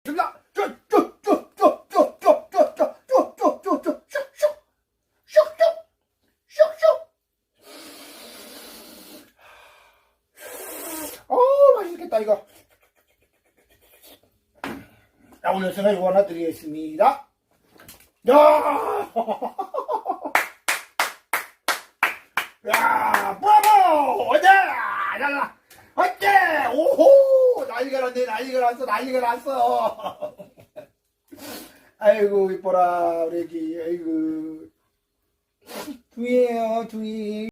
준다. 맛있겠다 이거. 자, 오늘 제가 이거 하나 드리겠습니다. 야, 야, 브라보! 어제, 잘라, 어째, 오호, 난리가 났네, 난리가 났어, 난리가 났어. 아이고 이뻐라 우리 애기, 아이고 둥이에요 둥이.